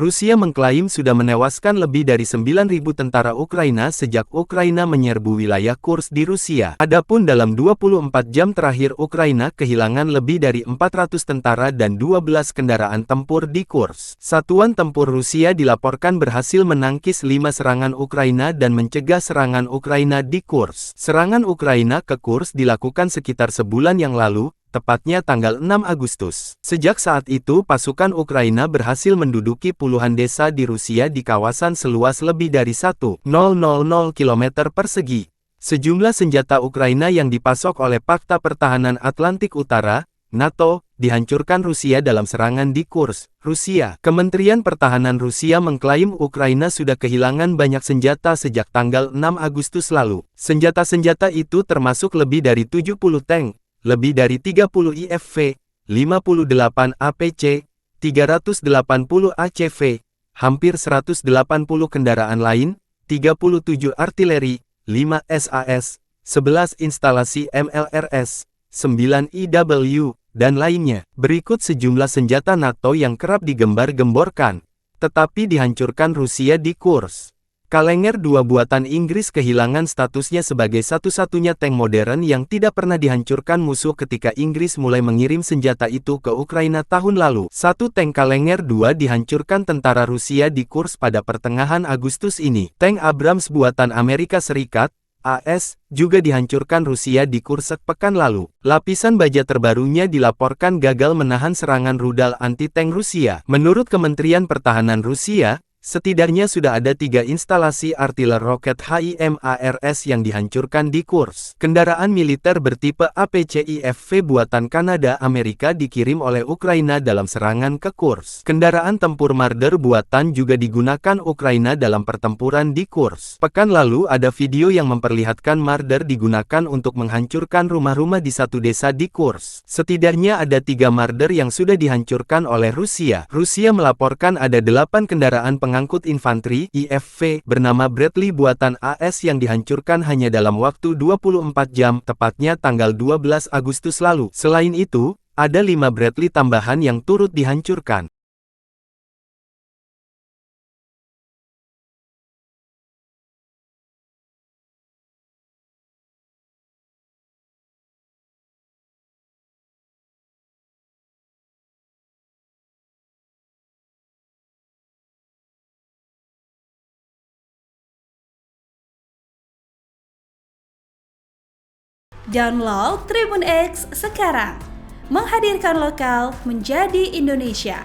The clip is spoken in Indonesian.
Rusia mengklaim sudah menewaskan lebih dari 9.000 tentara Ukraina sejak Ukraina menyerbu wilayah Kursk di Rusia. Adapun dalam 24 jam terakhir Ukraina kehilangan lebih dari 400 tentara dan 12 kendaraan tempur di Kursk. Satuan tempur Rusia dilaporkan berhasil menangkis 5 serangan Ukraina dan mencegah serangan Ukraina di Kursk. Serangan Ukraina ke Kursk dilakukan sekitar sebulan yang lalu, tepatnya tanggal 6 Agustus. Sejak saat itu pasukan Ukraina berhasil menduduki puluhan desa di Rusia di kawasan seluas lebih dari 1,000 km persegi. Sejumlah senjata Ukraina yang dipasok oleh Pakta Pertahanan Atlantik Utara, NATO, dihancurkan Rusia dalam serangan di Kursk, Rusia. Kementerian Pertahanan Rusia mengklaim Ukraina sudah kehilangan banyak senjata sejak tanggal 6 Agustus lalu. Senjata-senjata itu termasuk lebih dari 70 tank, lebih dari 30 IFV, 58 APC, 380 ACV, hampir 180 kendaraan lain, 37 artileri, 5 SAS, 11 instalasi MLRS, 9 IW, dan lainnya. Berikut sejumlah senjata NATO yang kerap digembar-gemborkan, tetapi dihancurkan Rusia di Kursk. Kalenger 2 buatan Inggris kehilangan statusnya sebagai satu-satunya tank modern yang tidak pernah dihancurkan musuh ketika Inggris mulai mengirim senjata itu ke Ukraina tahun lalu. Satu tank Kalenger 2 dihancurkan tentara Rusia di Kursk pada pertengahan Agustus ini. Tank Abrams buatan Amerika Serikat, AS, juga dihancurkan Rusia di Kursk pekan lalu. Lapisan baja terbarunya dilaporkan gagal menahan serangan rudal anti-tank Rusia. Menurut Kementerian Pertahanan Rusia, setidaknya sudah ada 3 instalasi artiler roket HIMARS yang dihancurkan di Kursk. Kendaraan militer bertipe APC IFV buatan Kanada Amerika dikirim oleh Ukraina dalam serangan ke Kursk. Kendaraan tempur Marder buatan juga digunakan Ukraina dalam pertempuran di Kursk. Pekan lalu ada video yang memperlihatkan Marder digunakan untuk menghancurkan rumah-rumah di satu desa di Kursk. Setidaknya ada 3 Marder yang sudah dihancurkan oleh Rusia. Rusia melaporkan ada 8 kendaraan pengangkut infanteri IFV bernama Bradley buatan AS yang dihancurkan hanya dalam waktu 24 jam, tepatnya tanggal 12 Agustus lalu. Selain itu, ada 5 Bradley tambahan yang turut dihancurkan. Download Tribun X sekarang, menghadirkan lokal menjadi Indonesia.